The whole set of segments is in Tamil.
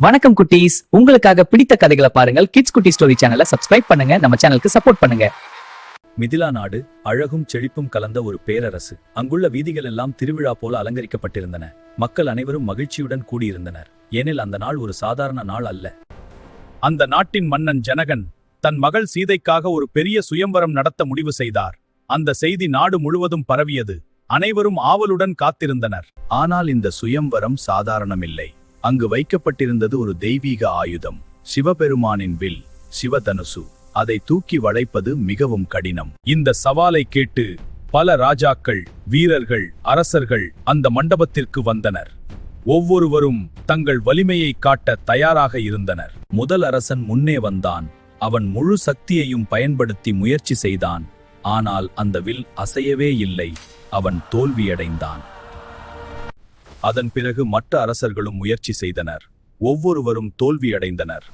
வணக்கம் குட்டீஸ், உங்களுக்காக பிடித்த கதைகளை பாருங்கள். கிட்ஸ் குட்டி ஸ்டோரி சேனலை சப்ஸ்கிரைப் பண்ணுங்க. நம்ம சேனலுக்கு சப்போர்ட் பண்ணுங்க. மிதிலா நாடு அழகும் செழிப்பும் கலந்த ஒரு பேரரசு. அங்குள்ள வீதிகள் எல்லாம் திருவிழா போல அலங்கரிக்கப்பட்டிருந்தன. மக்கள் அனைவரும் மகிழ்ச்சியுடன் கூடியிருந்தனர். ஏனில் அந்த நாள் ஒரு சாதாரண நாள் அல்ல. அந்த நாட்டின் மன்னன் ஜனகன் தன் மகள் சீதைக்காக ஒரு பெரிய சுயம்வரம் நடத்த முடிவு செய்தார். அந்த செய்தி நாடு முழுவதும் பரவியது. அனைவரும் ஆவலுடன் காத்திருந்தனர். ஆனால் இந்த சுயம்வரம் சாதாரணமில்லை. அங்கு வைக்கப்பட்டிருந்தது ஒரு தெய்வீக ஆயுதம், சிவபெருமானின் வில், சிவதனுசு. அதை தூக்கி வளைப்பது மிகவும் கடினம். இந்த சவாலை கேட்டு பல ராஜாக்கள், வீரர்கள், அரசர்கள் அந்த மண்டபத்திற்கு வந்தனர். ஒவ்வொருவரும் தங்கள் வலிமையை காட்ட தயாராக இருந்தனர். முதல் அரசன் முன்னே வந்தான். அவன் முழு சக்தியையும் பயன்படுத்தி முயற்சி செய்தான். ஆனால் அந்த வில் அசையவே இல்லை. அவன் தோல்வியடைந்தான். அதன் பிறகு மற்ற அரசர்களும் முயற்சி செய்தனர். ஒவ்வொருவரும் தோல்வியடைந்தனர்.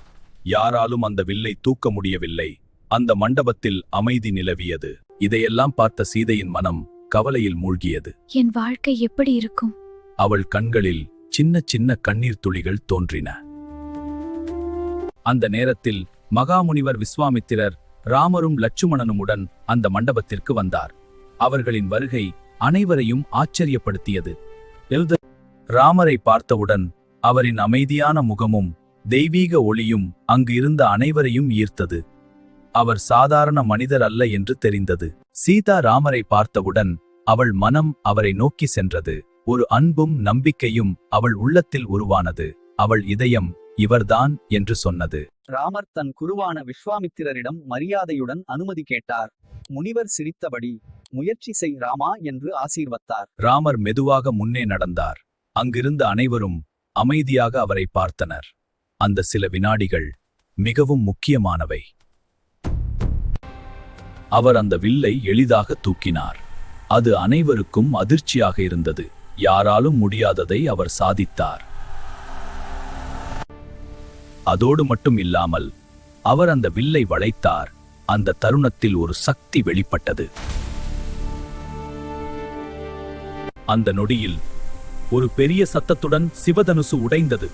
யாராலும் அந்த வில்லை தூக்க முடியவில்லை. அந்த மண்டபத்தில் அமைதி நிலவியது. இதையெல்லாம் பார்த்த சீதையின் மனம் கவலையில் மூழ்கியது. என் வாழ்க்கை எப்படி இருக்கும்? அவள் கண்களில் சின்ன சின்ன கண்ணீர் துளிகள் தோன்றின. அந்த நேரத்தில் மகாமுனிவர் விஸ்வாமித்திரர் ராமரும் லட்சுமணனுமுடன் அந்த மண்டபத்திற்கு வந்தார். அவர்களின் வருகை அனைவரையும் ஆச்சரியப்படுத்தியது. ராமரை பார்த்தவுடன் அவரின் அமைதியான முகமும் தெய்வீக ஒளியும் அங்கு இருந்த அனைவரையும் ஈர்த்தது. அவர் சாதாரண மனிதர் அல்ல என்று தெரிந்தது. சீதா ராமரை பார்த்தவுடன் அவள் மனம் அவரை நோக்கி சென்றது. ஒரு அன்பும் நம்பிக்கையும் அவள் உள்ளத்தில் உருவானது. அவள் இதயம் இவர்தான் என்று சொன்னது. ராமர் தன் குருவான விஸ்வாமித்திரரிடம் மரியாதையுடன் அனுமதி கேட்டார். முனிவர் சிரித்தபடி, முயற்சி செய் ராமா என்று ஆசீர்வத்தார். ராமர் மெதுவாக முன்னே நடந்தார். அங்கிருந்த அனைவரும் அமைதியாக அவரை பார்த்தனர். அந்த சில வினாடிகள் மிகவும் முக்கியமானவை. அவர் அந்த வில்லை எளிதாக தூக்கினார். அது அனைவருக்கும் அதிர்ச்சியாக இருந்தது. யாராலும் முடியாததை அவர் சாதித்தார். அதோடு மட்டும் இல்லாமல் அவர் அந்த வில்லை வளைத்தார். அந்த தருணத்தில் ஒரு சக்தி வெளிப்பட்டது. அந்த நொடியில் ஒரு பெரிய சத்தத்துடன் சிவதனுசு உடைந்தது.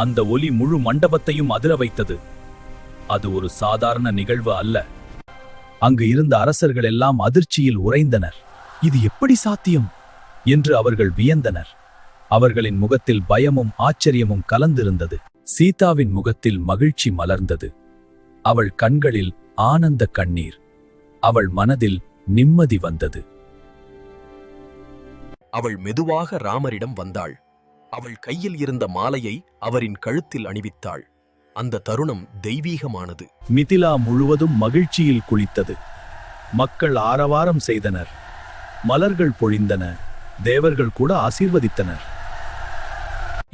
அந்த ஒலி முழு மண்டபத்தையும் அதிர வைத்தது. அது ஒரு சாதாரண நிகழ்வு அல்ல. அங்கு இருந்த அரசர்கள் எல்லாம் அதிர்ச்சியில் உறைந்தனர். இது எப்படி சாத்தியம் என்று அவர்கள் வியந்தனர். அவர்களின் முகத்தில் பயமும் ஆச்சரியமும் கலந்திருந்தது. சீதாவின் முகத்தில் மகிழ்ச்சி மலர்ந்தது. அவள் கண்களில் ஆனந்த கண்ணீர். அவள் மனதில் நிம்மதி வந்தது. அவள் மெதுவாக ராமரிடம் வந்தாள். அவள் கையில் இருந்த மாலையை அவரின் கழுத்தில் அணிவித்தாள். அந்த தருணம் தெய்வீகமானது. மிதிலா முழுவதும் மகிழ்ச்சியில் குளித்தது. மக்கள் ஆரவாரம் செய்தனர். மலர்கள் பொழிந்தன. தேவர்கள் கூட ஆசீர்வதித்தனர்.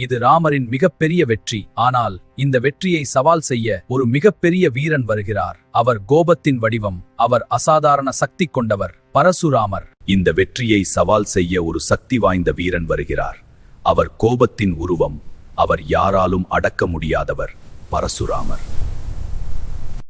இது ராமரின் மிகப்பெரிய வெற்றி. ஆனால் இந்த வெற்றியை சவால் செய்ய ஒரு மிகப்பெரிய வீரன் வருகிறார். அவர் கோபத்தின் வடிவம். அவர் அசாதாரண சக்தி கொண்டவர், பரசுராமர். இந்த வெற்றியை சவால் செய்ய ஒரு சக்தி வாய்ந்த வீரன் வருகிறார். அவர் கோபத்தின் உருவம். அவர் யாராலும் அடக்க முடியாதவர், பரசுராமர்.